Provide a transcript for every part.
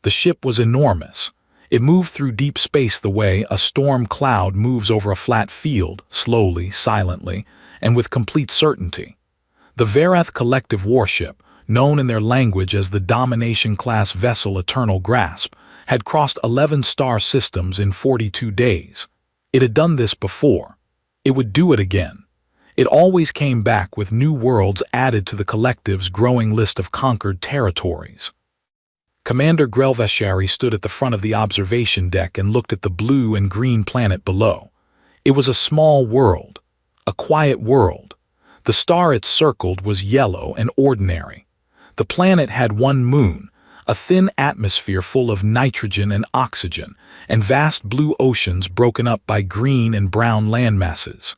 The ship was enormous. It moved through deep space the way a storm cloud moves over a flat field, slowly, silently, and with complete certainty. The Verath collective warship, known in their language as the Domination-class vessel Eternal Grasp, had crossed 11 star systems in 42 days. It had done this before. It would do it again. It always came back with new worlds added to the collective's growing list of conquered territories. Commander Grelvashari stood at the front of the observation deck and looked at the blue and green planet below. It was a small world, a quiet world. The star it circled was yellow and ordinary. The planet had one moon, a thin atmosphere full of nitrogen and oxygen, and vast blue oceans broken up by green and brown landmasses.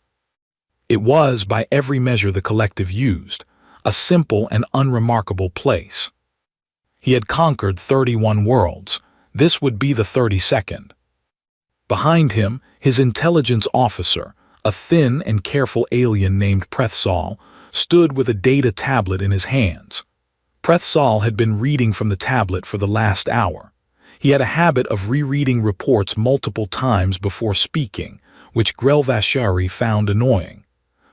It was, by every measure the collective used, a simple and unremarkable place. He had conquered 31 worlds. This would be the 32nd. Behind him, his intelligence officer, a thin and careful alien named Prethsal, stood with a data tablet in his hands. Prethsal had been reading from the tablet for the last hour. He had a habit of rereading reports multiple times before speaking, which Grelvashari found annoying.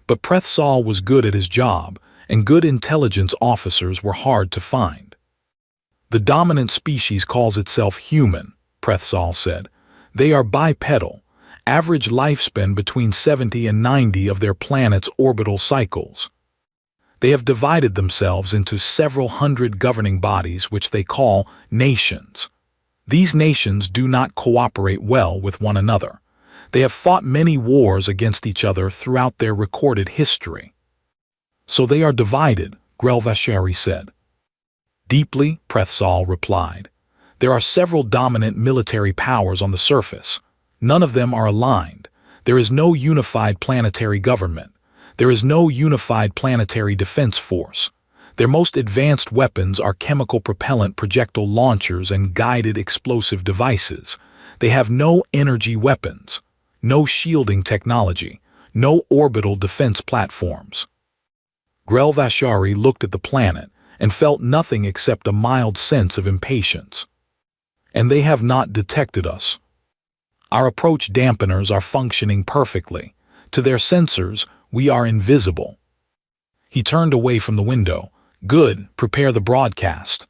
But Prethsal was good at his job, and good intelligence officers were hard to find. The dominant species calls itself human, Prethsal said. They are bipedal, average lifespan between 70 and 90 of their planet's orbital cycles. They have divided themselves into several hundred governing bodies which they call nations. These nations do not cooperate well with one another. They have fought many wars against each other throughout their recorded history. So they are divided, Grelvashari said. Deeply, Prethsal replied. There are several dominant military powers on the surface. None of them are aligned. There is no unified planetary government. There is no unified planetary defense force. Their most advanced weapons are chemical propellant projectile launchers and guided explosive devices. They have no energy weapons, no shielding technology, no orbital defense platforms. Grelvashari looked at the planet and felt nothing except a mild sense of impatience. And they have not detected us. Our approach dampeners are functioning perfectly. To their sensors, we are invisible. He turned away from the window. Good, prepare the broadcast.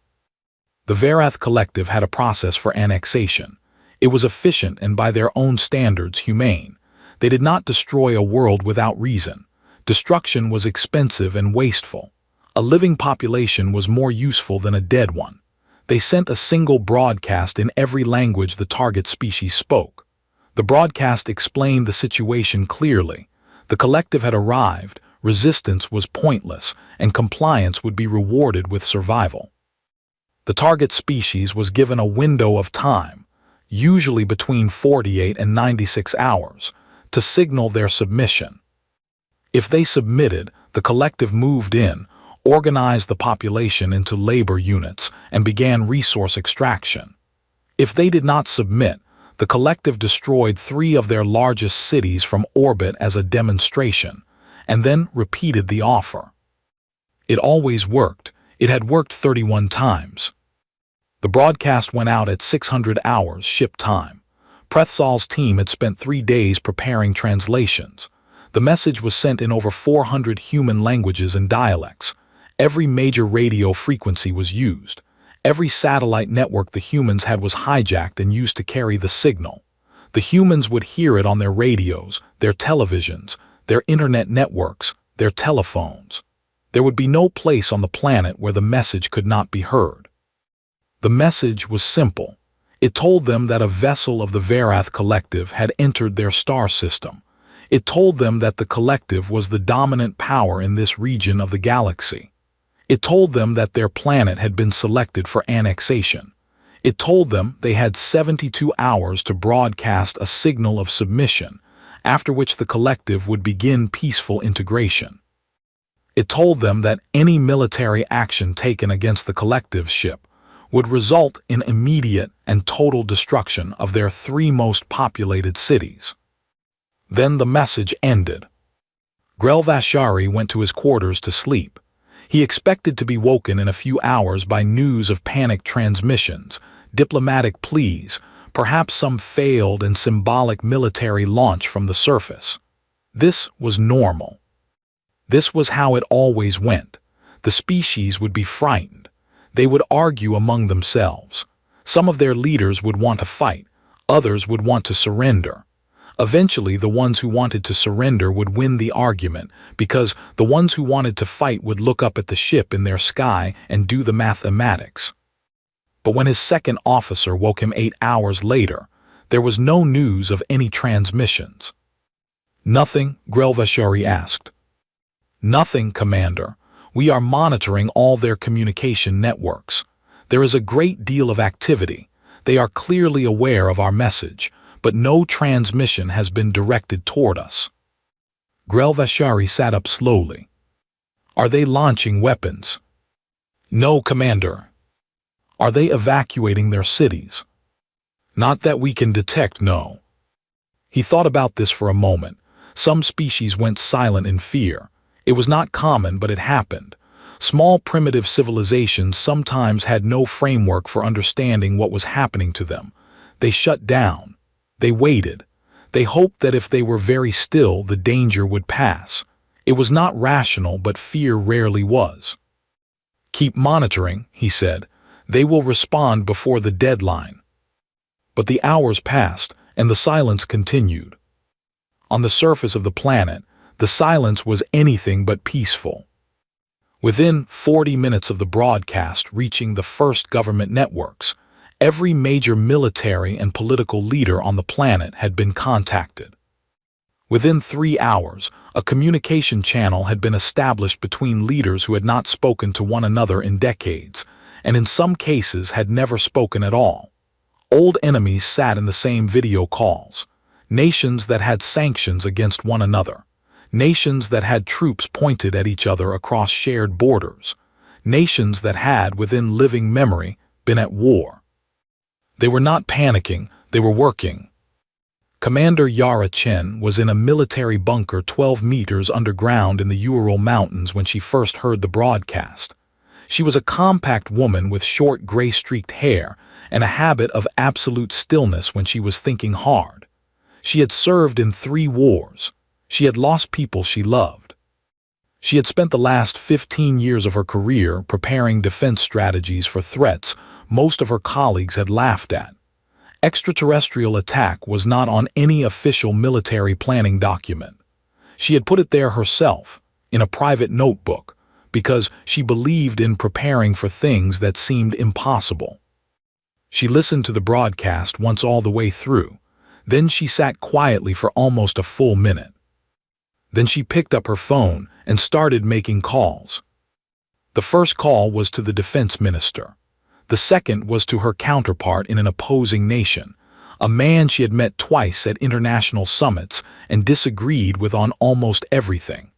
The Verath Collective had a process for annexation. It was efficient and by their own standards humane. They did not destroy a world without reason. Destruction was expensive and wasteful. A living population was more useful than a dead one. They sent a single broadcast in every language the target species spoke. The broadcast explained the situation clearly. The collective had arrived, resistance was pointless, and compliance would be rewarded with survival. The target species was given a window of time, usually between 48 and 96 hours, to signal their submission. If they submitted, the collective moved in, organized the population into labor units, and began resource extraction. If they did not submit, the collective destroyed 3 of their largest cities from orbit as a demonstration, and then repeated the offer. It always worked. It had worked 31 times. The broadcast went out at 600 hours ship time. Prethsal's team had spent 3 days preparing translations. The message was sent in over 400 human languages and dialects. Every major radio frequency was used. Every satellite network the humans had was hijacked and used to carry the signal. The humans would hear it on their radios, their televisions, their internet networks, their telephones. There would be no place on the planet where the message could not be heard. The message was simple. It told them that a vessel of the Verath Collective had entered their star system. It told them that the collective was the dominant power in this region of the galaxy. It told them that their planet had been selected for annexation. It told them they had 72 hours to broadcast a signal of submission, after which the collective would begin peaceful integration. It told them that any military action taken against the collective ship would result in immediate and total destruction of their 3 most populated cities. Then the message ended. Grelvashari went to his quarters to sleep. He expected to be woken in a few hours by news of panicked transmissions, diplomatic pleas, perhaps some failed and symbolic military launch from the surface. This was normal. This was how it always went. The species would be frightened. They would argue among themselves. Some of their leaders would want to fight. Others would want to surrender. Eventually, the ones who wanted to surrender would win the argument, because the ones who wanted to fight would look up at the ship in their sky and do the mathematics. But when his second officer woke him 8 hours later, there was no news of any transmissions. "Nothing?" Grelvashari asked. "Nothing, Commander. We are monitoring all their communication networks. There is a great deal of activity. They are clearly aware of our message, but no transmission has been directed toward us." Grelvashari sat up slowly. "Are they launching weapons?" "No, Commander." "Are they evacuating their cities?" "Not that we can detect, no." He thought about this for a moment. Some species went silent in fear. It was not common, but it happened. Small primitive civilizations sometimes had no framework for understanding what was happening to them. They shut down. They waited. They hoped that if they were very still, the danger would pass. It was not rational, but fear rarely was. "Keep monitoring," he said. "They will respond before the deadline." But the hours passed, and the silence continued. On the surface of the planet, the silence was anything but peaceful. Within 40 minutes of the broadcast reaching the first government networks, every major military and political leader on the planet had been contacted. Within 3 hours, a communication channel had been established between leaders who had not spoken to one another in decades, and in some cases had never spoken at all. Old enemies sat in the same video calls. Nations that had sanctions against one another. Nations that had troops pointed at each other across shared borders. Nations that had, within living memory, been at war. They were not panicking, they were working. Commander Yara Chen was in a military bunker 12 meters underground in the Ural Mountains when she first heard the broadcast. She was a compact woman with short gray-streaked hair and a habit of absolute stillness when she was thinking hard. She had served in 3 wars. She had lost people she loved. She had spent the last 15 years of her career preparing defense strategies for threats most of her colleagues had laughed at. Extraterrestrial attack was not on any official military planning document. She had put it there herself, in a private notebook, because she believed in preparing for things that seemed impossible. She listened to the broadcast once all the way through. Then she sat quietly for almost a full minute. Then she picked up her phone and started making calls. The first call was to the defense minister. The second was to her counterpart in an opposing nation, a man she had met twice at international summits and disagreed with on almost everything.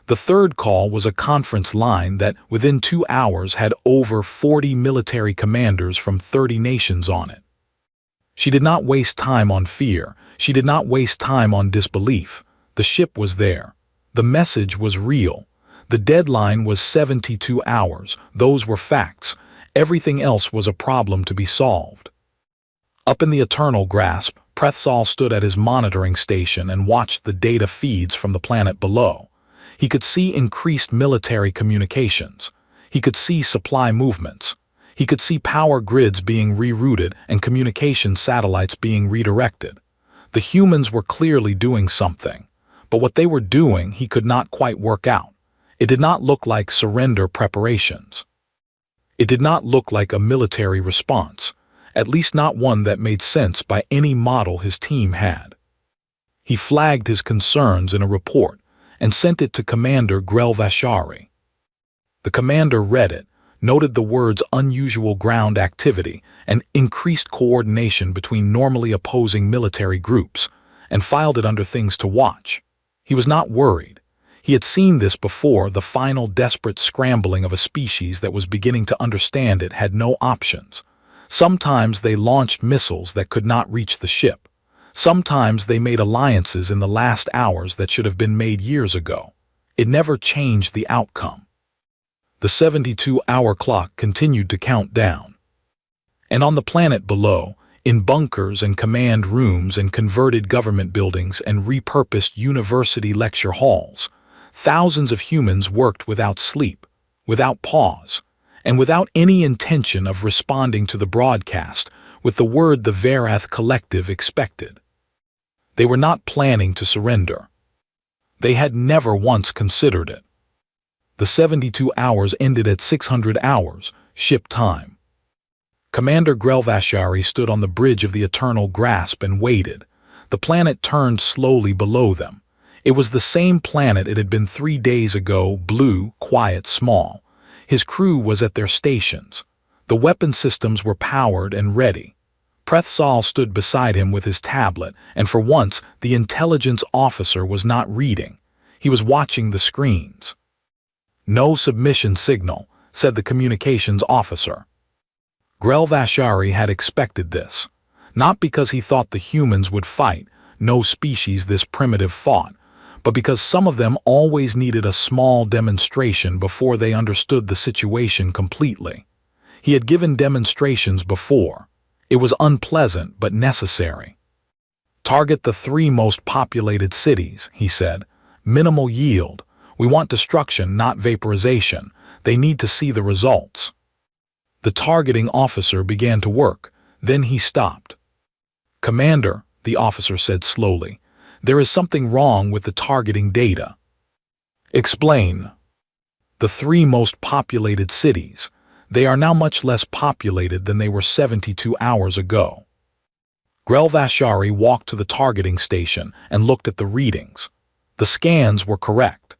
The third call was a conference line that, within 2 hours, had over 40 military commanders from 30 nations on it. She did not waste time on fear. She did not waste time on disbelief. The ship was there. The message was real. The deadline was 72 hours. Those were facts. Everything else was a problem to be solved. Up in the eternal grasp, Prethsal stood at his monitoring station and watched the data feeds from the planet below. He could see increased military communications. He could see supply movements. He could see power grids being rerouted and communication satellites being redirected. The humans were clearly doing something, but what they were doing he could not quite work out. It did not look like surrender preparations. It did not look like a military response, at least not one that made sense by any model his team had. He flagged his concerns in a report and sent it to Commander Grelvashari. The commander read it, noted the words unusual ground activity and increased coordination between normally opposing military groups, and filed it under things to watch. He was not worried. He had seen this before. The final desperate scrambling of a species that was beginning to understand it had no options. Sometimes they launched missiles that could not reach the ship. Sometimes they made alliances in the last hours that should have been made years ago. It never changed the outcome. The 72-hour clock continued to count down. And on the planet below, in bunkers and command rooms and converted government buildings and repurposed university lecture halls, thousands of humans worked without sleep, without pause, and without any intention of responding to the broadcast with the word the Verath Collective expected. They were not planning to surrender. They had never once considered it. The 72 hours ended at 600 hours, ship time. Commander Grelvashari stood on the bridge of the Eternal Grasp and waited. The planet turned slowly below them. It was the same planet it had been 3 days ago, blue, quiet, small. His crew was at their stations. The weapon systems were powered and ready. Prethsal stood beside him with his tablet, and for once the intelligence officer was not reading. He was watching the screens. "No submission signal," said the communications officer. Grelvashari had expected this. Not because he thought the humans would fight, no species this primitive fought, but because some of them always needed a small demonstration before they understood the situation completely. He had given demonstrations before. It was unpleasant but necessary. "Target the 3 most populated cities," he said. "Minimal yield. We want destruction, not vaporization. They need to see the results." The targeting officer began to work. Then he stopped. "Commander," the officer said slowly, "there is something wrong with the targeting data." "Explain." "The 3 most populated cities. They are now much less populated than they were 72 hours ago." Grelvashari walked to the targeting station and looked at the readings. The scans were correct.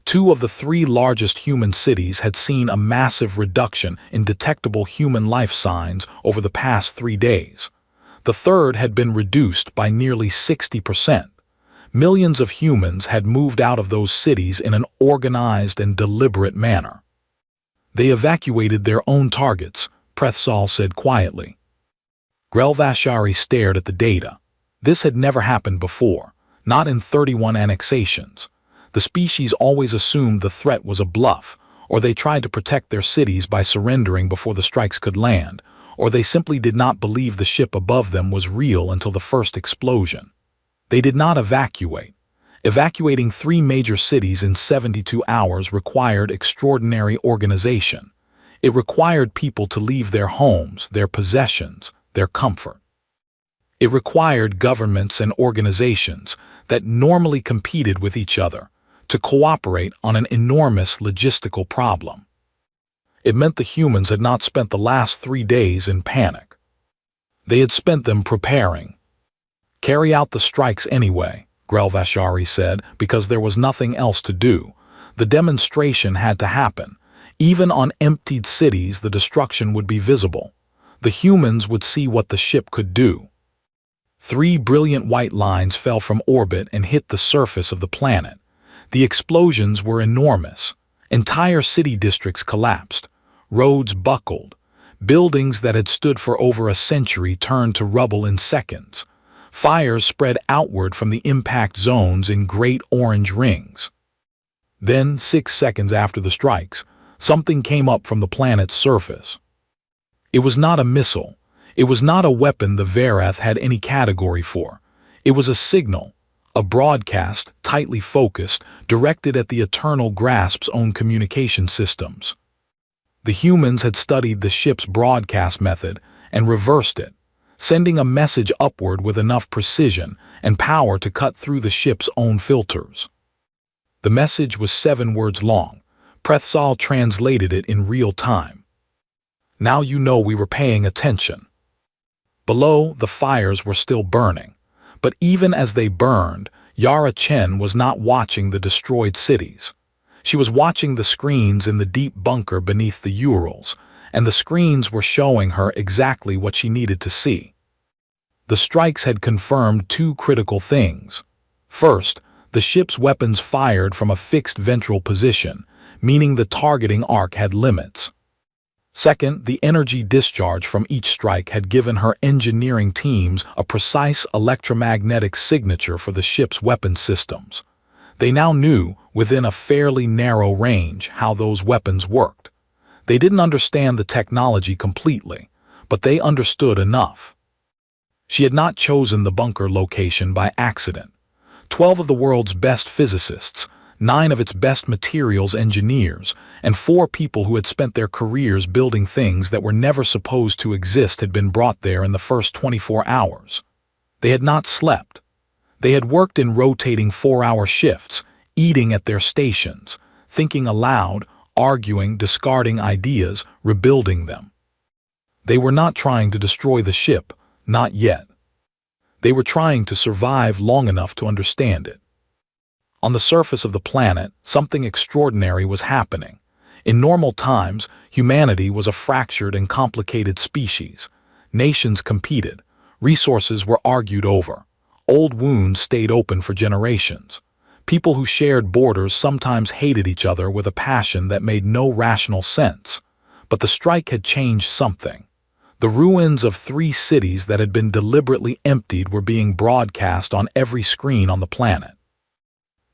2 of the 3 largest human cities had seen a massive reduction in detectable human life signs over the past 3 days. The 3rd had been reduced by nearly 60%. Millions of humans had moved out of those cities in an organized and deliberate manner. "They evacuated their own targets," Prethsal said quietly. Grelvashari stared at the data. This had never happened before, not in 31 annexations. The species always assumed the threat was a bluff, or they tried to protect their cities by surrendering before the strikes could land, or they simply did not believe the ship above them was real until the first explosion. They did not evacuate. Evacuating 3 major cities in 72 hours required extraordinary organization. It required people to leave their homes, their possessions, their comfort. It required governments and organizations that normally competed with each other to cooperate on an enormous logistical problem. It meant the humans had not spent the last 3 days in panic. They had spent them preparing. "Carry out the strikes anyway," Grelvashari said, because there was nothing else to do. The demonstration had to happen. Even on emptied cities, the destruction would be visible. The humans would see what the ship could do. 3 brilliant white lines fell from orbit and hit the surface of the planet. The explosions were enormous. Entire city districts collapsed. Roads buckled. Buildings that had stood for over a century turned to rubble in seconds. Fires spread outward from the impact zones in great orange rings. Then, 6 seconds after the strikes, something came up from the planet's surface. It was not a missile. It was not a weapon the Verath had any category for. It was a signal, a broadcast, tightly focused, directed at the Eternal Grasp's own communication systems. The humans had studied the ship's broadcast method and reversed it, sending a message upward with enough precision and power to cut through the ship's own filters. The message was 7 words long. Prethsal translated it in real time. "Now you know we were paying attention." Below, the fires were still burning. But even as they burned, Yara Chen was not watching the destroyed cities. She was watching the screens in the deep bunker beneath the Urals, and the screens were showing her exactly what she needed to see. The strikes had confirmed 2 critical things. First, the ship's weapons fired from a fixed ventral position, meaning the targeting arc had limits. Second, the energy discharge from each strike had given her engineering teams a precise electromagnetic signature for the ship's weapon systems. They now knew, within a fairly narrow range, how those weapons worked. They didn't understand the technology completely, but they understood enough. She had not chosen the bunker location by accident. 12 of the world's best physicists, 9 of its best materials engineers, and 4 people who had spent their careers building things that were never supposed to exist had been brought there in the first 24 hours. They had not slept. They had worked in rotating 4-hour shifts, eating at their stations, thinking aloud, arguing, discarding ideas, rebuilding them. They were not trying to destroy the ship, not yet. They were trying to survive long enough to understand it. On the surface of the planet, something extraordinary was happening. In normal times, humanity was a fractured and complicated species. Nations competed. Resources were argued over. Old wounds stayed open for generations. People who shared borders sometimes hated each other with a passion that made no rational sense. But the strike had changed something. The ruins of 3 cities that had been deliberately emptied were being broadcast on every screen on the planet.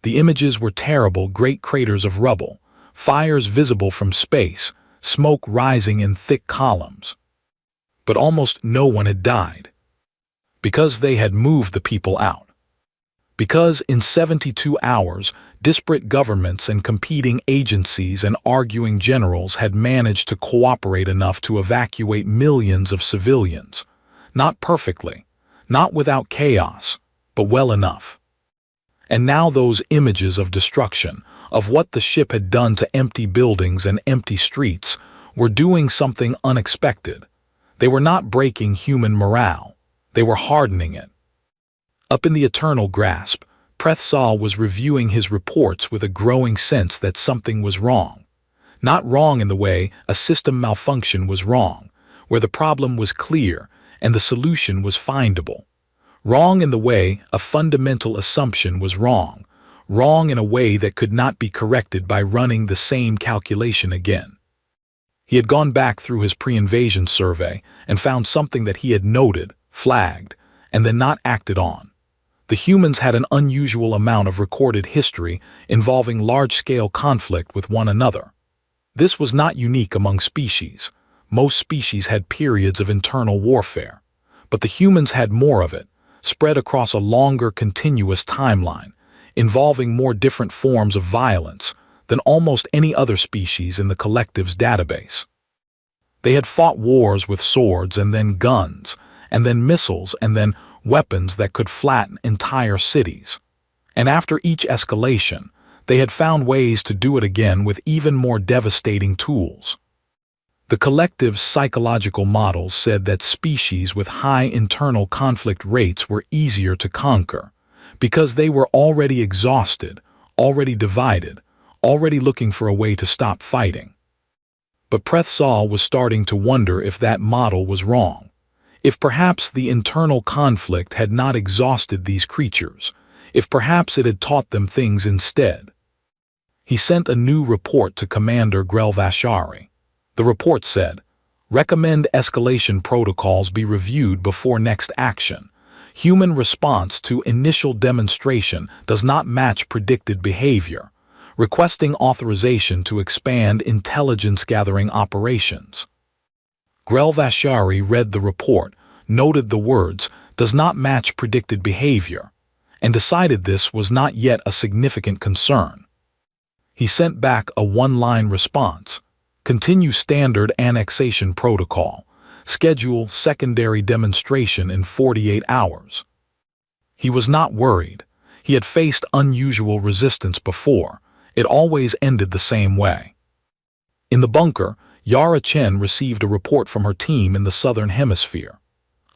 The images were terrible, great craters of rubble, fires visible from space, smoke rising in thick columns. But almost no one had died. Because they had moved the people out. Because in 72 hours, disparate governments and competing agencies and arguing generals had managed to cooperate enough to evacuate millions of civilians. Not perfectly, not without chaos, but well enough. And now those images of destruction, of what the ship had done to empty buildings and empty streets, were doing something unexpected. They were not breaking human morale. They were hardening it. Up in the eternal grasp, Prethsal was reviewing his reports with a growing sense that something was wrong. Not wrong in the way a system malfunction was wrong, where the problem was clear and the solution was findable. Wrong in the way a fundamental assumption was wrong, wrong in a way that could not be corrected by running the same calculation again. He had gone back through his pre-invasion survey and found something that he had noted, flagged, and then not acted on. The humans had an unusual amount of recorded history involving large-scale conflict with one another. This was not unique among species. Most species had periods of internal warfare. But the humans had more of it, spread across a longer continuous timeline, involving more different forms of violence than almost any other species in the collective's database. They had fought wars with swords and then guns, and then missiles and then weapons that could flatten entire cities. And after each escalation, they had found ways to do it again with even more devastating tools. The collective's psychological models said that species with high internal conflict rates were easier to conquer, because they were already exhausted, already divided, already looking for a way to stop fighting. But Prethsal was starting to wonder if that model was wrong. If perhaps the internal conflict had not exhausted these creatures, if perhaps it had taught them things instead. He sent a new report to Commander Grelvashari. The report said, "Recommend escalation protocols be reviewed before next action. Human response to initial demonstration does not match predicted behavior. Requesting authorization to expand intelligence-gathering operations." Grelvashari read the report, noted the words, "does not match predicted behavior," and decided this was not yet a significant concern. He sent back a one-line response. Continue standard annexation protocol. Schedule secondary demonstration in 48 hours. He was not worried. He had faced unusual resistance before. It always ended the same way. In the bunker, Yara Chen received a report from her team in the southern hemisphere.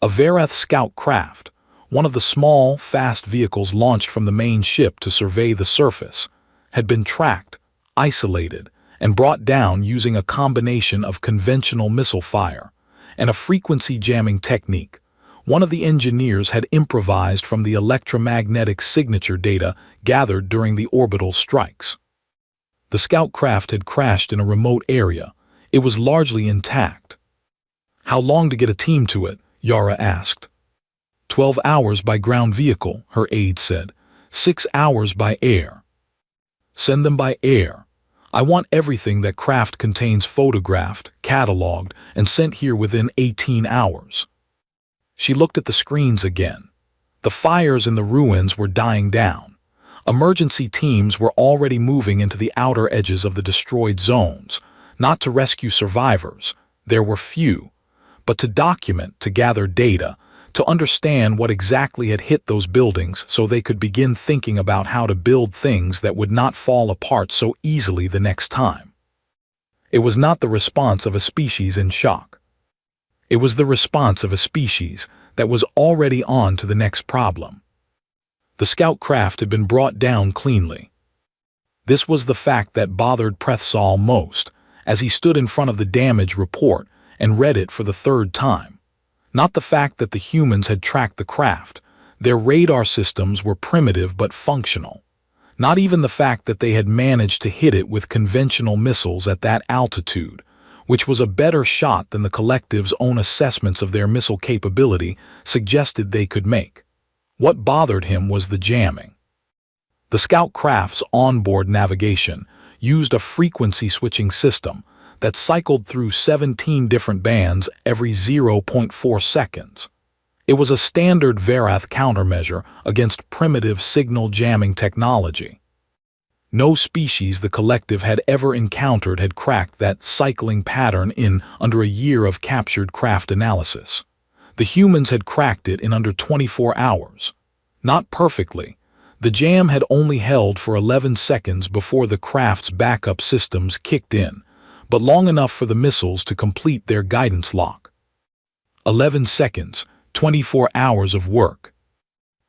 A Verath scout craft, one of the small, fast vehicles launched from the main ship to survey the surface, had been tracked, isolated, and brought down using a combination of conventional missile fire and a frequency jamming technique. One of the engineers had improvised from the electromagnetic signature data gathered during the orbital strikes. The scout craft had crashed in a remote area. It was largely intact. "How long to get a team to it?" Yara asked. 12 hours by ground vehicle, her aide said. 6 hours by air. "Send them by air. I want everything that craft contains photographed, catalogued, and sent here within 18 hours. She looked at the screens again. The fires in the ruins were dying down. Emergency teams were already moving into the outer edges of the destroyed zones, not to rescue survivors. There were few, but to document, to gather data, to understand what exactly had hit those buildings so they could begin thinking about how to build things that would not fall apart so easily the next time. It was not the response of a species in shock. It was the response of a species that was already on to the next problem. The scout craft had been brought down cleanly. This was the fact that bothered Prethsal most, as he stood in front of the damage report and read it for the third time. Not the fact that the humans had tracked the craft. Their radar systems were primitive but functional. Not even the fact that they had managed to hit it with conventional missiles at that altitude, which was a better shot than the collective's own assessments of their missile capability suggested they could make. What bothered him was the jamming. The scout craft's onboard navigation used a frequency-switching system that cycled through 17 different bands every 0.4 seconds. It was a standard Verath countermeasure against primitive signal jamming technology. No species the collective had ever encountered had cracked that cycling pattern in under a year of captured craft analysis. The humans had cracked it in under 24 hours. Not perfectly. The jam had only held for 11 seconds before the craft's backup systems kicked in, but long enough for the missiles to complete their guidance lock. 11 seconds, 24 hours of work.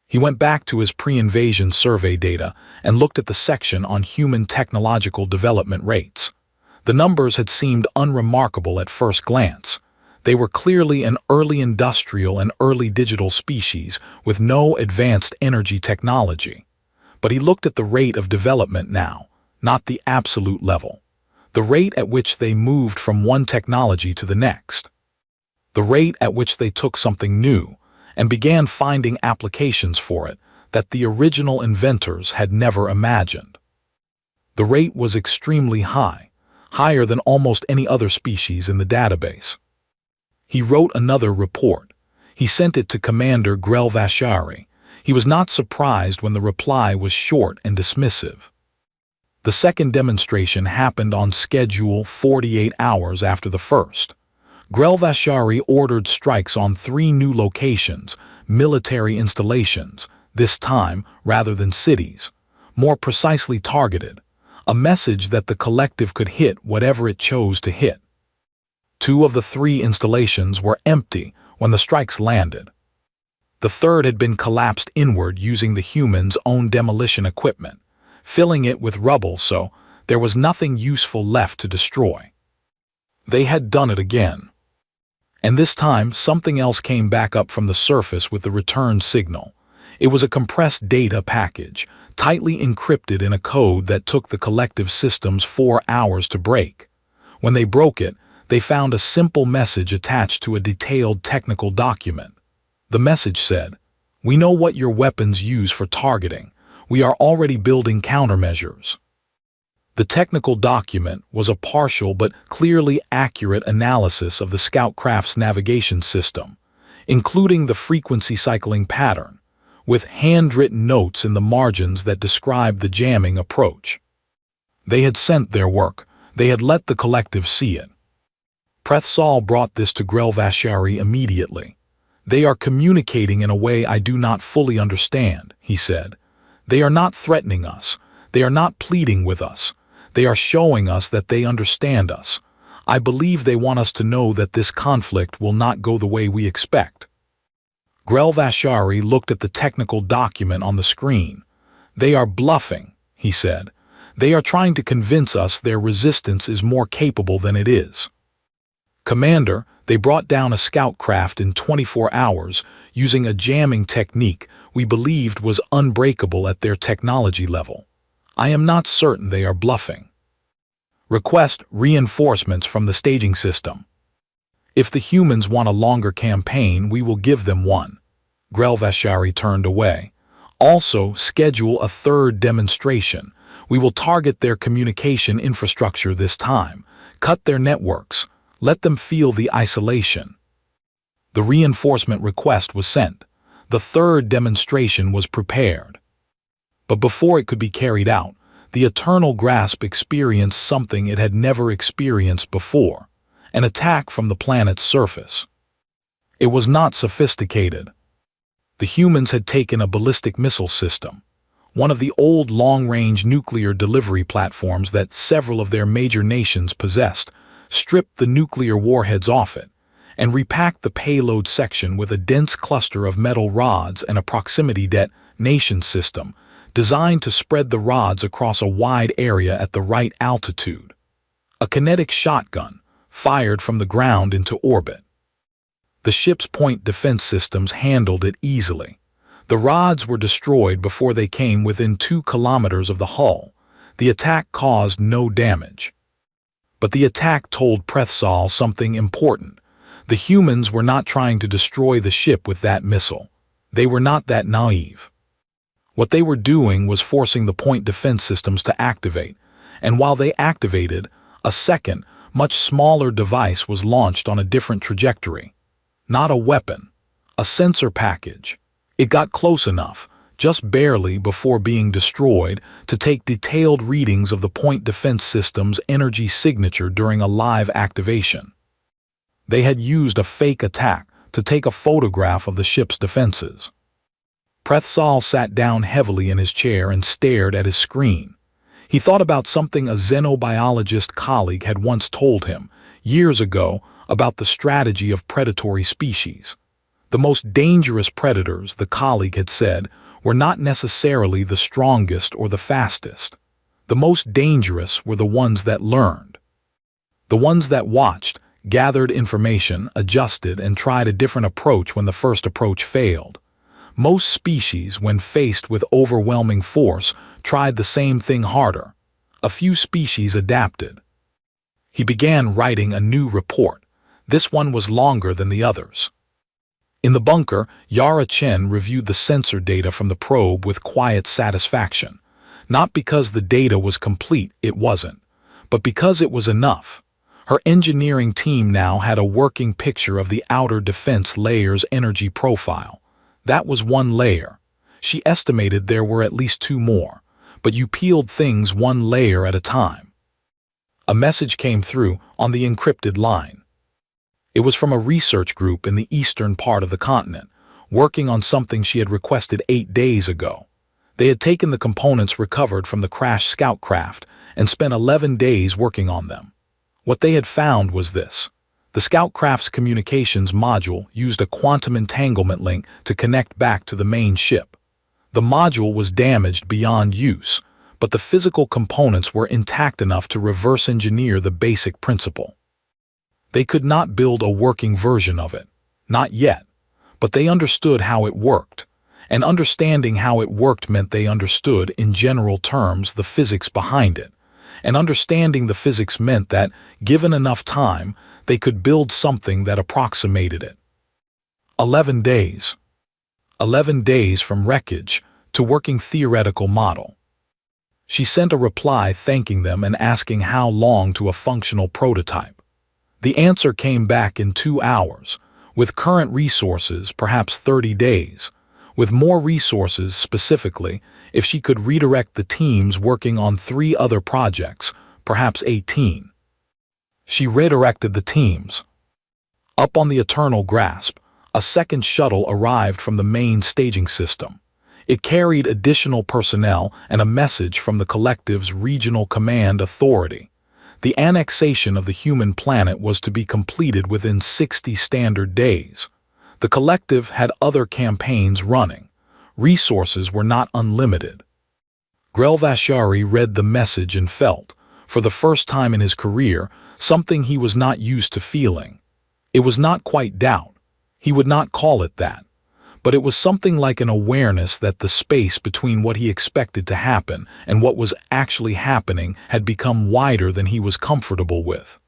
He went back to his pre-invasion survey data and looked at the section on human technological development rates. The numbers had seemed unremarkable at first glance. They were clearly an early industrial and early digital species with no advanced energy technology. But he looked at the rate of development now, not the absolute level. The rate at which they moved from one technology to the next. The rate at which they took something new and began finding applications for it that the original inventors had never imagined. The rate was extremely high, higher than almost any other species in the database. He wrote another report. He sent it to Commander Grelvashari. He was not surprised when the reply was short and dismissive. The second demonstration happened on schedule 48 hours after the first. Grelvashari ordered strikes on 3 new locations, military installations, this time rather than cities, more precisely targeted, a message that the collective could hit whatever it chose to hit. 2 of the 3 installations were empty when the strikes landed. The third had been collapsed inward using the humans' own demolition equipment, filling it with rubble so there was nothing useful left to destroy. They had done it again. And this time something else came back up from the surface with the return signal. It was a compressed data package, tightly encrypted in a code that took the collective systems 4 hours to break. When they broke it, they found a simple message attached to a detailed technical document. The message said, "We know what your weapons use for targeting. We are already building countermeasures." The technical document was a partial but clearly accurate analysis of the scout craft's navigation system, including the frequency cycling pattern, with handwritten notes in the margins that described the jamming approach. They had sent their work. They had let the collective see it. Prethsal brought this to Grelvashari immediately. "They are communicating in a way I do not fully understand," he said. "They are not threatening us. They are not pleading with us. They are showing us that they understand us. I believe they want us to know that this conflict will not go the way we expect." Grelvashari looked at the technical document on the screen. "They are bluffing," he said. "They are trying to convince us their resistance is more capable than it is." "Commander, they brought down a scout craft in 24 hours using a jamming technique we believed was unbreakable at their technology level. I am not certain they are bluffing. Request reinforcements from the staging system. If the humans want a longer campaign, we will give them one." Grelvashari turned away. "Also, schedule a third demonstration. We will target their communication infrastructure this time, cut their networks, let them feel the isolation. The reinforcement request was sent. The third demonstration was prepared. But before it could be carried out, the Eternal Grasp experienced something it had never experienced before, an attack from the planet's surface. It was not sophisticated. The humans had taken a ballistic missile system, one of the old long-range nuclear delivery platforms that several of their major nations possessed, stripped the nuclear warheads off it, and repacked the payload section with a dense cluster of metal rods and a proximity detonation system designed to spread the rods across a wide area at the right altitude. A kinetic shotgun, fired from the ground into orbit. The ship's point defense systems handled it easily. The rods were destroyed before they came within 2 kilometers of the hull. The attack caused no damage. But the attack told Prethsal something important. The humans were not trying to destroy the ship with that missile. They were not that naive. What they were doing was forcing the point defense systems to activate, and while they activated, a second, much smaller device was launched on a different trajectory. Not a weapon, a sensor package. It got close enough, just barely before being destroyed, to take detailed readings of the point defense system's energy signature during a live activation. They had used a fake attack to take a photograph of the ship's defenses. Prethsal sat down heavily in his chair and stared at his screen. He thought about something a xenobiologist colleague had once told him, years ago, about the strategy of predatory species. The most dangerous predators, the colleague had said, were not necessarily the strongest or the fastest. The most dangerous were the ones that learned. The ones that watched, gathered information, adjusted, and tried a different approach when the first approach failed. Most species, when faced with overwhelming force, tried the same thing harder. A few species adapted. He began writing a new report. This one was longer than the others. In the bunker, Yara Chen reviewed the sensor data from the probe with quiet satisfaction. Not because the data was complete, it wasn't, but because it was enough. Her engineering team now had a working picture of the outer defense layer's energy profile. That was one layer. She estimated there were at least 2 more, but you peeled things one layer at a time. A message came through on the encrypted line. It was from a research group in the eastern part of the continent, working on something she had requested 8 days ago. They had taken the components recovered from the crashed scout craft and spent 11 days working on them. What they had found was this. The scout craft's communications module used a quantum entanglement link to connect back to the main ship. The module was damaged beyond use, but the physical components were intact enough to reverse engineer the basic principle. They could not build a working version of it, not yet, but they understood how it worked, and understanding how it worked meant they understood, in general terms, the physics behind it, and understanding the physics meant that, given enough time, they could build something that approximated it. 11 days. 11 days from wreckage to working theoretical model. She sent a reply thanking them and asking how long to a functional prototype. The answer came back in 2 hours. With current resources, perhaps 30 days. With more resources, specifically, if she could redirect the teams working on 3 other projects, perhaps 18. She redirected the teams. Up on the Eternal Grasp, a second shuttle arrived from the main staging system. It carried additional personnel and a message from the collective's regional command authority. The annexation of the human planet was to be completed within 60 standard days. The collective had other campaigns running. Resources were not unlimited. Grelvashari read the message and felt, for the first time in his career, something he was not used to feeling. It was not quite doubt. He would not call it that. But it was something like an awareness that the space between what he expected to happen and what was actually happening had become wider than he was comfortable with.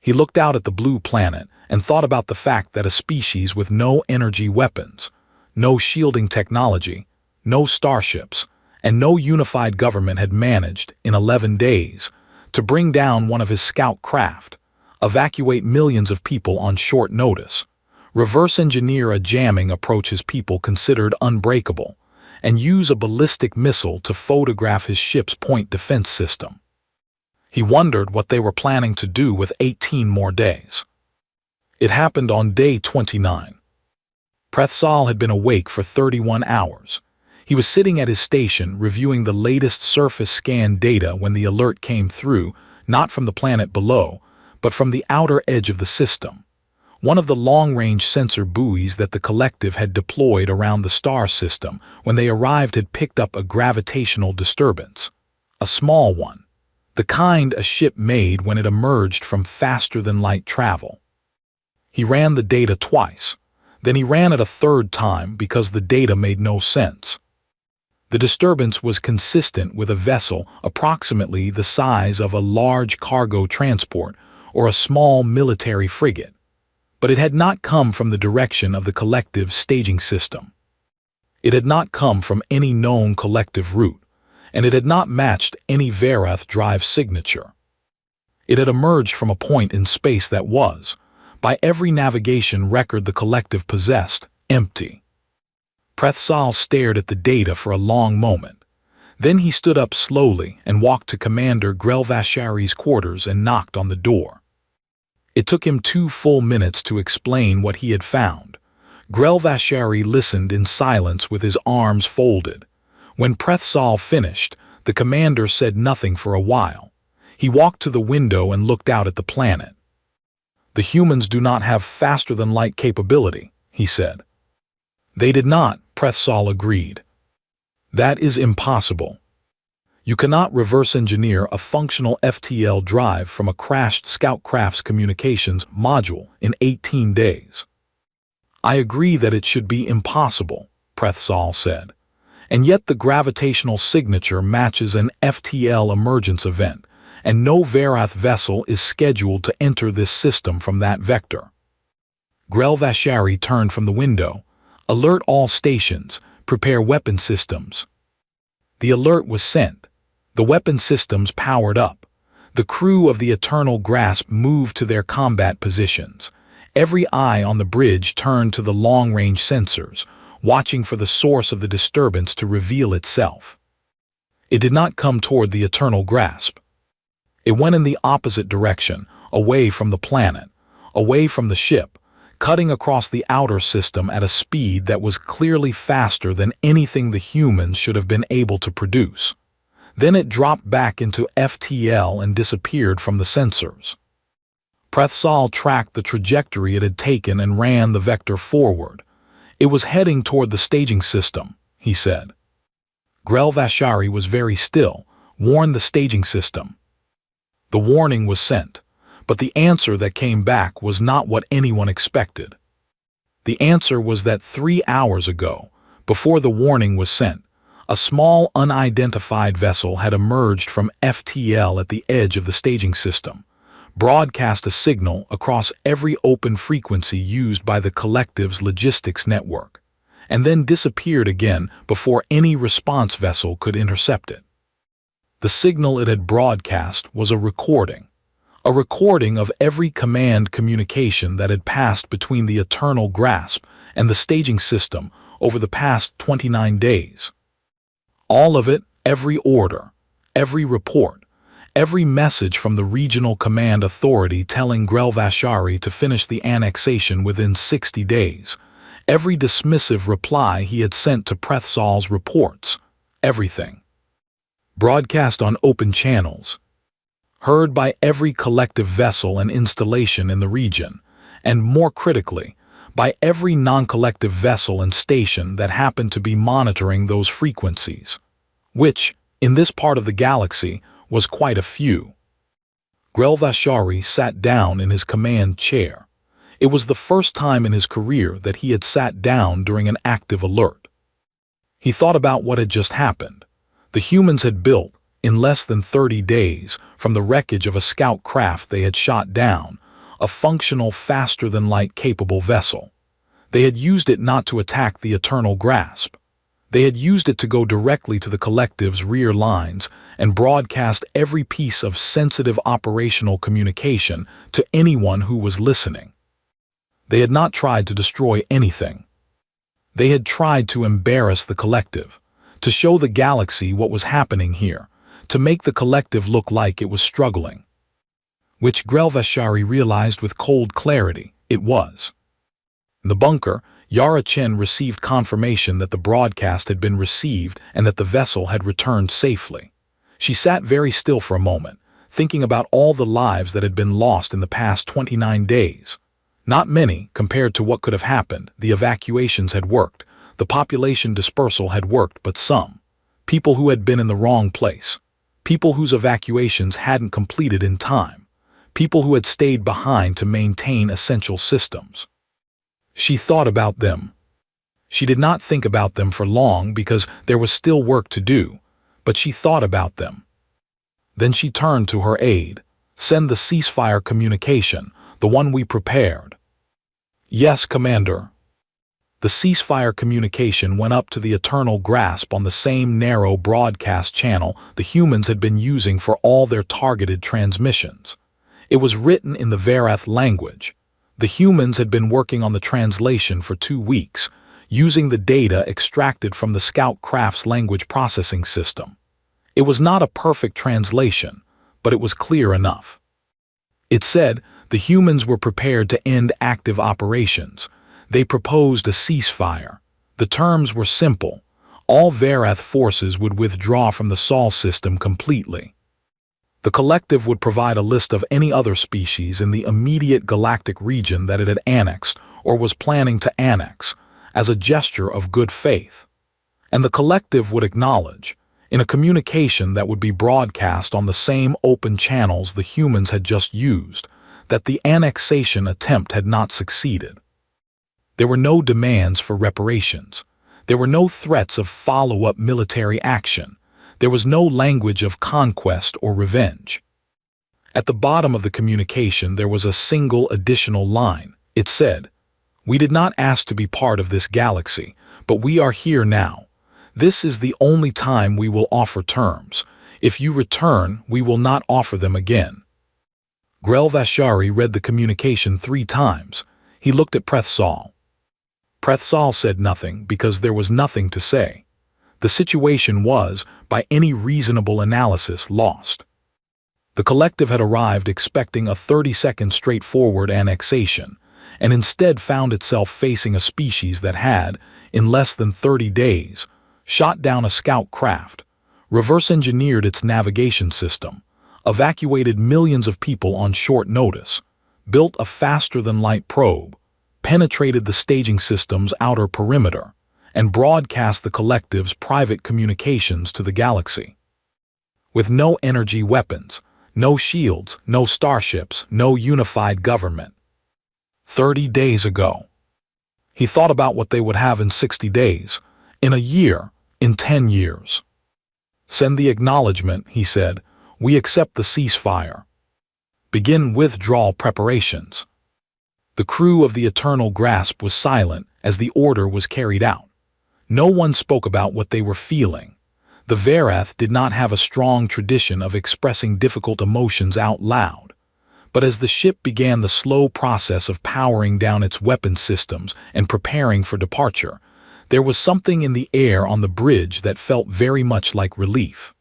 He looked out at the blue planet and thought about the fact that a species with no energy weapons, no shielding technology, no starships, and no unified government had managed, in 11 days, to bring down one of his scout craft, evacuate millions of people on short notice, reverse engineer a jamming approach his people considered unbreakable, and use a ballistic missile to photograph his ship's point defense system. He wondered what they were planning to do with 18 more days. It happened on day 29. Prethsal had been awake for 31 hours. He was sitting at his station reviewing the latest surface scan data when the alert came through, not from the planet below, but from the outer edge of the system. One of the long-range sensor buoys that the collective had deployed around the star system when they arrived had picked up a gravitational disturbance. A small one, the kind a ship made when it emerged from faster-than-light travel. He ran the data twice. Then he ran it a third time because the data made no sense. The disturbance was consistent with a vessel approximately the size of a large cargo transport or a small military frigate, but it had not come from the direction of the collective staging system. It had not come from any known collective route, and it had not matched any Verath drive signature. It had emerged from a point in space that was, by every navigation record the collective possessed, empty. Prethsal stared at the data for a long moment. Then he stood up slowly and walked to Commander Grelvashari's quarters and knocked on the door. It took him 2 full minutes to explain what he had found. Grelvashari listened in silence with his arms folded. When Prethsal finished, the commander said nothing for a while. He walked to the window and looked out at the planet. "The humans do not have faster-than-light capability," he said. "They did not," Prethsal agreed. "That is impossible. You cannot reverse engineer a functional FTL drive from a crashed scout craft's communications module in 18 days. "I agree that it should be impossible," Prethsal said. "And yet the gravitational signature matches an FTL emergence event, and no Verath vessel is scheduled to enter this system from that vector." Grelvashari turned from the window. "Alert all stations. Prepare weapon systems." The alert was sent. The weapon systems powered up. The crew of the Eternal Grasp moved to their combat positions. Every eye on the bridge turned to the long-range sensors, watching for the source of the disturbance to reveal itself. It did not come toward the Eternal Grasp. It went in the opposite direction, away from the planet, away from the ship, cutting across the outer system at a speed that was clearly faster than anything the humans should have been able to produce. Then it dropped back into FTL and disappeared from the sensors. Prethsal tracked the trajectory it had taken and ran the vector forward. "It was heading toward the staging system," he said. Grelvashari was very still. "Warn the staging system." The warning was sent, but the answer that came back was not what anyone expected. The answer was that 3 hours ago, before the warning was sent, a small unidentified vessel had emerged from FTL at the edge of the staging system, broadcast a signal across every open frequency used by the collective's logistics network, and then disappeared again before any response vessel could intercept it. The signal it had broadcast was a recording of every command communication that had passed between the Eternal Grasp and the staging system over the past 29 days. All of it, every order, every report, every message from the regional command authority telling Grelvashari to finish the annexation within 60 days, every dismissive reply he had sent to Prethsal's reports, everything. Broadcast on open channels, heard by every collective vessel and installation in the region, and more critically, by every non-collective vessel and station that happened to be monitoring those frequencies, which, in this part of the galaxy, was quite a few. Grelvashari sat down in his command chair. It was the first time in his career that he had sat down during an active alert. He thought about what had just happened. The humans had built, in less than 30 days, from the wreckage of a scout craft they had shot down, a functional faster-than-light capable vessel. They had used it not to attack the Eternal Grasp. They had used it to go directly to the collective's rear lines and broadcast every piece of sensitive operational communication to anyone who was listening. They had not tried to destroy anything. They had tried to embarrass the collective, to show the galaxy what was happening here, to make the collective look like it was struggling. Which Grelvashari realized with cold clarity it was. In the bunker, Yara Chen received confirmation that the broadcast had been received and that the vessel had returned safely. She sat very still for a moment, thinking about all the lives that had been lost in the past 29 days. Not many compared to what could have happened. The evacuations had worked, the population dispersal had worked, but some. People who had been in the wrong place. People whose evacuations hadn't completed in time. People who had stayed behind to maintain essential systems. She thought about them. She did not think about them for long because there was still work to do, but she thought about them. Then she turned to her aide. "Send the ceasefire communication, the one we prepared." "Yes, Commander." The ceasefire communication went up to the Eternal Grasp on the same narrow broadcast channel the humans had been using for all their targeted transmissions. It was written in the Verath language. The humans had been working on the translation for 2 weeks, using the data extracted from the Scout Craft's language processing system. It was not a perfect translation, but it was clear enough. It said the humans were prepared to end active operations. They proposed a ceasefire. The terms were simple. All Verath forces would withdraw from the Sol system completely. The collective would provide a list of any other species in the immediate galactic region that it had annexed or was planning to annex, as a gesture of good faith. And the collective would acknowledge, in a communication that would be broadcast on the same open channels the humans had just used, that the annexation attempt had not succeeded. There were no demands for reparations. There were no threats of follow-up military action. There was no language of conquest or revenge. At the bottom of the communication there was a single additional line. It said, "We did not ask to be part of this galaxy, but we are here now. This is the only time we will offer terms. If you return, we will not offer them again." Grelvashari read the communication 3 times. He looked at Prethsal. Prethsal said nothing because there was nothing to say. The situation was, by any reasonable analysis, lost. The collective had arrived expecting a 30-second straightforward annexation, and instead found itself facing a species that had, in less than 30 days, shot down a scout craft, reverse-engineered its navigation system, evacuated millions of people on short notice, built a faster-than-light probe, penetrated the staging system's outer perimeter, and broadcast the collective's private communications to the galaxy. With no energy weapons, no shields, no starships, no unified government. 30 days ago. He thought about what they would have in 60 days, in a year, in 10 years. "Send the acknowledgement," he said. "We accept the ceasefire. Begin withdrawal preparations." The crew of the Eternal Grasp was silent as the order was carried out. No one spoke about what they were feeling. The Verath did not have a strong tradition of expressing difficult emotions out loud. But as the ship began the slow process of powering down its weapon systems and preparing for departure, there was something in the air on the bridge that felt very much like relief.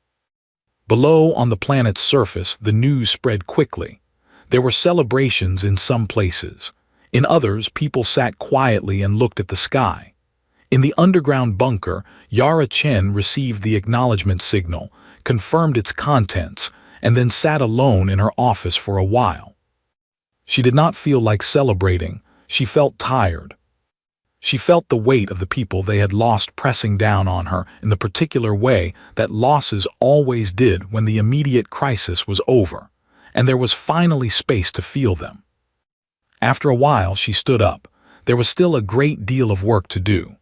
Below, on the planet's surface, the news spread quickly. There were celebrations in some places. In others, people sat quietly and looked at the sky. In the underground bunker, Yara Chen received the acknowledgement signal, confirmed its contents, and then sat alone in her office for a while. She did not feel like celebrating. She felt tired. She felt the weight of the people they had lost pressing down on her in the particular way that losses always did when the immediate crisis was over, and there was finally space to feel them. After a while, she stood up. There was still a great deal of work to do.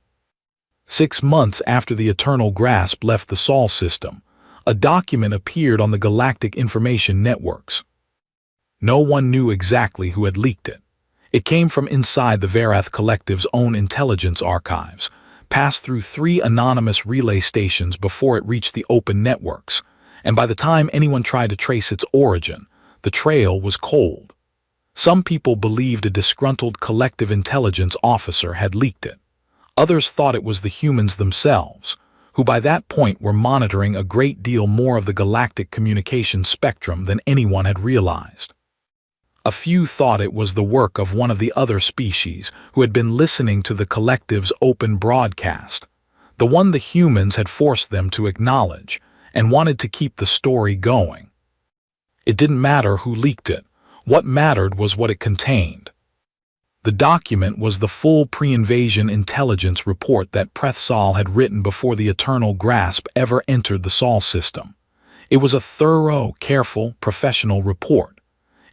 6 months after the Eternal Grasp left the Sol system, a document appeared on the Galactic information networks. No one knew exactly who had leaked it. It came from inside the Verath Collective's own intelligence archives, passed through 3 anonymous relay stations before it reached the open networks, and by the time anyone tried to trace its origin, the trail was cold. Some people believed a disgruntled collective intelligence officer had leaked it. Others thought it was the humans themselves, who by that point were monitoring a great deal more of the galactic communication spectrum than anyone had realized. A few thought it was the work of one of the other species who had been listening to the collective's open broadcast, the one the humans had forced them to acknowledge, and wanted to keep the story going. It didn't matter who leaked it. What mattered was what it contained. The document was the full pre-invasion intelligence report that Prethsal had written before the Eternal Grasp ever entered the Sol system. It was a thorough, careful, professional report.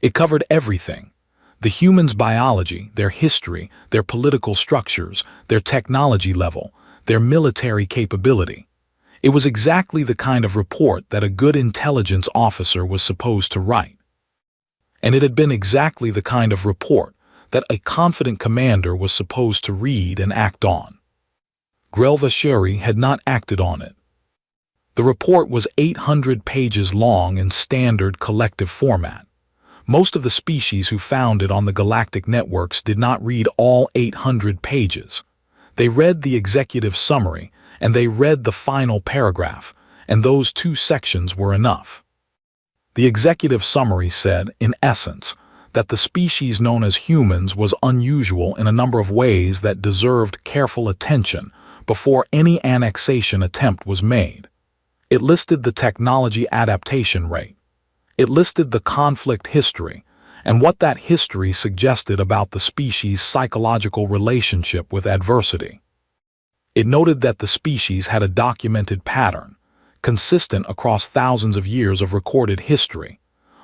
It covered everything: the humans' biology, their history, their political structures, their technology level, their military capability. It was exactly the kind of report that a good intelligence officer was supposed to write. And it had been exactly the kind of report that a confident commander was supposed to read and act on. Grelvasheri had not acted on it. The report was 800 pages long in standard collective format. Most of the species who found it on the galactic networks did not read all 800 pages. They read the executive summary, and they read the final paragraph, and those 2 sections were enough. The executive summary said, in essence, that the species known as humans was unusual in a number of ways that deserved careful attention before any annexation attempt was made. It listed the technology adaptation rate. It listed the conflict history and what that history suggested about the species' psychological relationship with adversity. It noted that the species had a documented pattern, consistent across thousands of years of recorded history,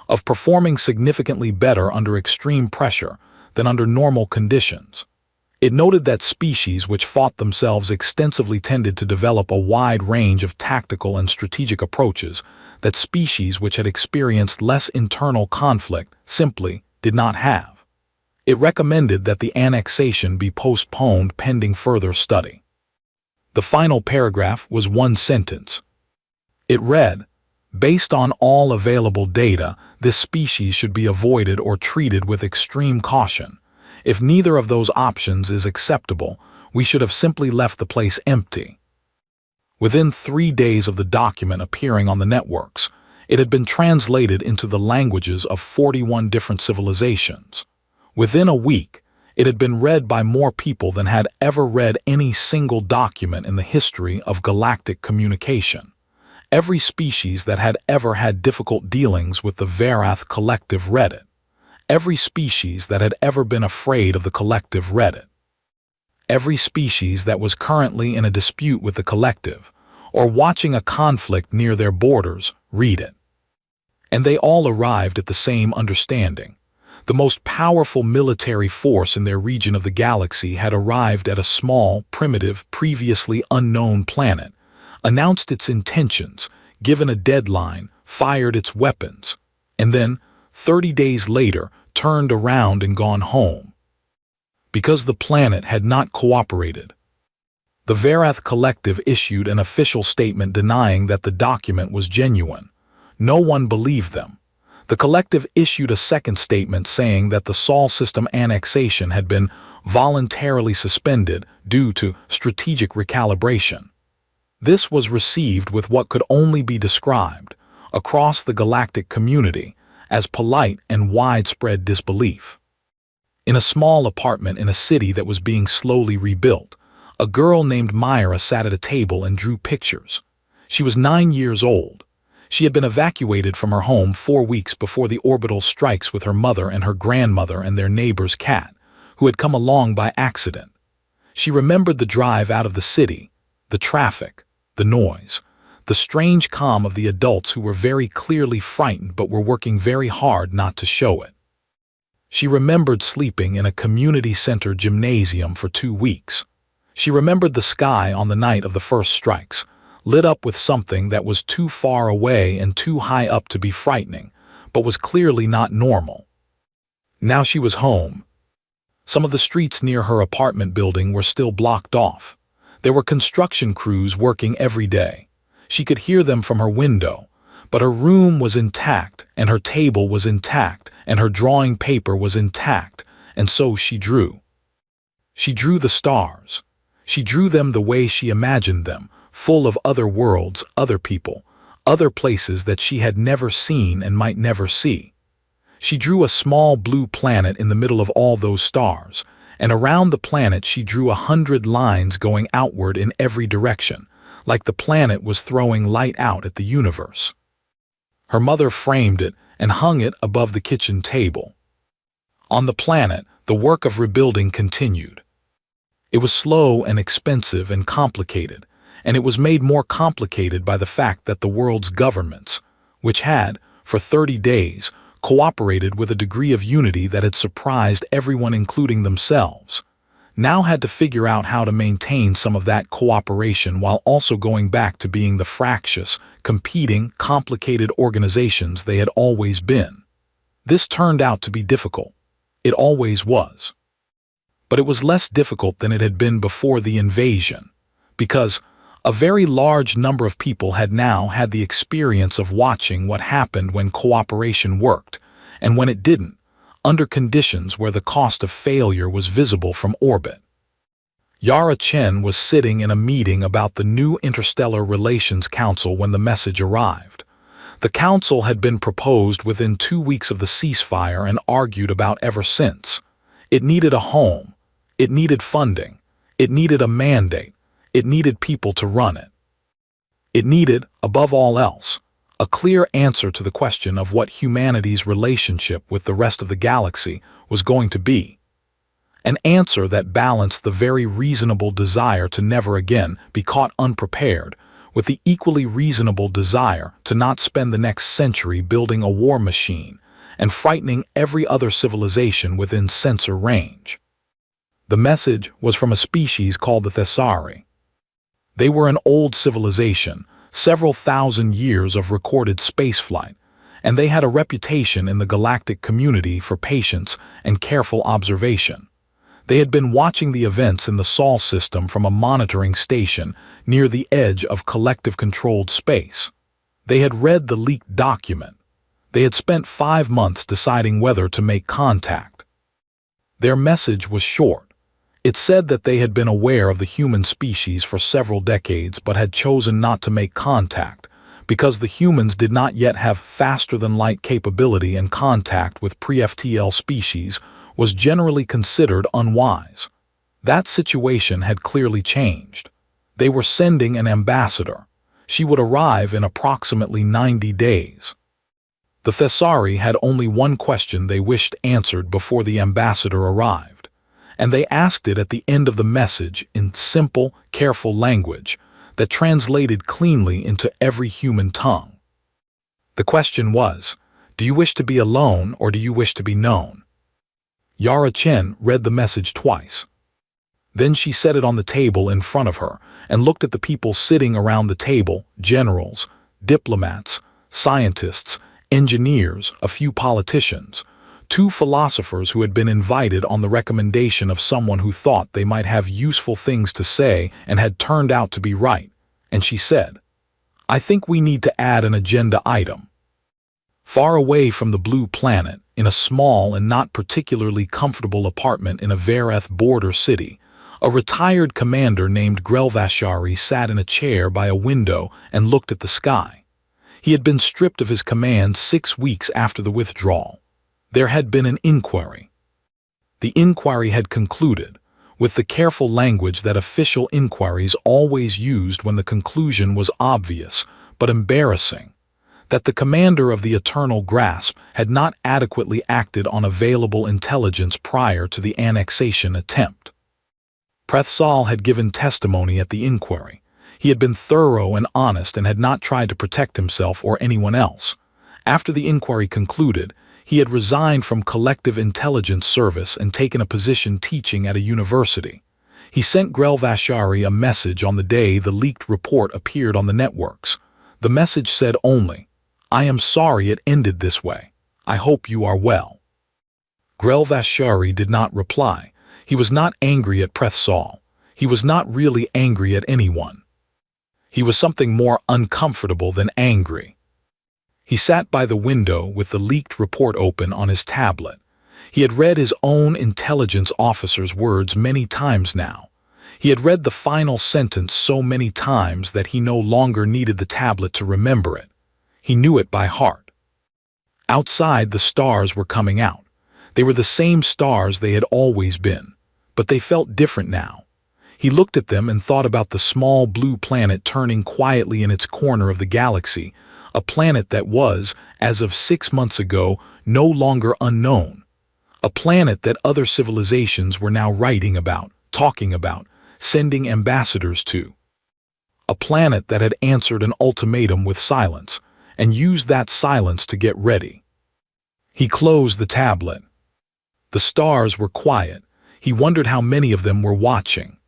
of performing significantly better under extreme pressure than under normal conditions. It noted that species which fought themselves extensively tended to develop a wide range of tactical and strategic approaches that species which had experienced less internal conflict simply did not have. It recommended that the annexation be postponed pending further study. The final paragraph was 1 sentence. It read, "Based on all available data, this species should be avoided or treated with extreme caution. If neither of those options is acceptable, we should have simply left the place empty." Within 3 days of the document appearing on the networks, it had been translated into the languages of 41 different civilizations. Within a week, it had been read by more people than had ever read any single document in the history of galactic communication. Every species that had ever had difficult dealings with the Verath collective read it. Every species that had ever been afraid of the collective read it. Every species that was currently in a dispute with the collective, or watching a conflict near their borders, read it. And they all arrived at the same understanding. The most powerful military force in their region of the galaxy had arrived at a small, primitive, previously unknown planet, announced its intentions, given a deadline, fired its weapons, and then, 30 days later, turned around and gone home. Because the planet had not cooperated. The Verath Collective issued an official statement denying that the document was genuine. No one believed them. The collective issued a second statement saying that the Sol system annexation had been voluntarily suspended due to strategic recalibration. This was received with what could only be described, across the galactic community, as polite and widespread disbelief. In a small apartment in a city that was being slowly rebuilt, a girl named Myra sat at a table and drew pictures. She was 9 years old. She had been evacuated from her home 4 weeks before the orbital strikes with her mother and her grandmother and their neighbor's cat, who had come along by accident. She remembered the drive out of the city, the traffic, the noise, the strange calm of the adults who were very clearly frightened but were working very hard not to show it. She remembered sleeping in a community center gymnasium for 2 weeks. She remembered the sky on the night of the first strikes, lit up with something that was too far away and too high up to be frightening, but was clearly not normal. Now she was home. Some of the streets near her apartment building were still blocked off. There were construction crews working every day. She could hear them from her window, but her room was intact, and her table was intact, and her drawing paper was intact, and so she drew. She drew the stars. She drew them the way she imagined them, full of other worlds, other people, other places that she had never seen and might never see. She drew a small blue planet in the middle of all those stars, and around the planet she drew 100 lines going outward in every direction, like the planet was throwing light out at the universe. Her mother framed it and hung it above the kitchen table. On the planet, the work of rebuilding continued. It was slow and expensive and complicated, and it was made more complicated by the fact that the world's governments, which had, for 30 days, cooperated with a degree of unity that had surprised everyone including themselves, now had to figure out how to maintain some of that cooperation while also going back to being the fractious, competing, complicated organizations they had always been. This turned out to be difficult. It always was. But it was less difficult than it had been before the invasion, because a very large number of people had now had the experience of watching what happened when cooperation worked, and when it didn't, under conditions where the cost of failure was visible from orbit. Yara Chen was sitting in a meeting about the new Interstellar Relations Council when the message arrived. The council had been proposed within 2 weeks of the ceasefire and argued about ever since. It needed a home. It needed funding. It needed a mandate. It needed people to run it. It needed, above all else, a clear answer to the question of what humanity's relationship with the rest of the galaxy was going to be. An answer that balanced the very reasonable desire to never again be caught unprepared with the equally reasonable desire to not spend the next century building a war machine and frightening every other civilization within sensor range. The message was from a species called the Thessari. They were an old civilization, several thousand years of recorded spaceflight, and they had a reputation in the galactic community for patience and careful observation. They had been watching the events in the Sol system from a monitoring station near the edge of collective-controlled space. They had read the leaked document. They had spent 5 months deciding whether to make contact. Their message was short. It said that they had been aware of the human species for several decades but had chosen not to make contact because the humans did not yet have faster-than-light capability, and contact with pre-FTL species was generally considered unwise. That situation had clearly changed. They were sending an ambassador. She would arrive in approximately 90 days. The Thessari had only one question they wished answered before the ambassador arrived, and they asked it at the end of the message in simple, careful language that translated cleanly into every human tongue. The question was, do you wish to be alone or do you wish to be known? Yara Chen read the message twice. Then she set it on the table in front of her and looked at the people sitting around the table, generals, diplomats, scientists, engineers, a few politicians, 2 philosophers who had been invited on the recommendation of someone who thought they might have useful things to say and had turned out to be right, and she said, "I think we need to add an agenda item." Far away from the blue planet, in a small and not particularly comfortable apartment in a Vereth border city, a retired commander named Grelvashari sat in a chair by a window and looked at the sky. He had been stripped of his command 6 weeks after the withdrawal. There had been an inquiry. The inquiry had concluded, with the careful language that official inquiries always used when the conclusion was obvious but embarrassing, that the commander of the Eternal Grasp had not adequately acted on available intelligence prior to the annexation attempt. Prethsal had given testimony at the inquiry. He had been thorough and honest and had not tried to protect himself or anyone else. After the inquiry concluded, he had resigned from collective intelligence service and taken a position teaching at a university. He sent Grelvashari a message on the day the leaked report appeared on the networks. The message said only, "I am sorry it ended this way. I hope you are well." Grelvashari did not reply. He was not angry at Prethsal. He was not really angry at anyone. He was something more uncomfortable than angry. He sat by the window with the leaked report open on his tablet. He had read his own intelligence officer's words many times now. He had read the final sentence so many times that he no longer needed the tablet to remember it. He knew it by heart. Outside, the stars were coming out. They were the same stars they had always been, but they felt different now. He looked at them and thought about the small blue planet turning quietly in its corner of the galaxy, a planet that was, as of 6 months ago, no longer unknown. A planet that other civilizations were now writing about, talking about, sending ambassadors to. A planet that had answered an ultimatum with silence, and used that silence to get ready. He closed the tablet. The stars were quiet. He wondered how many of them were watching.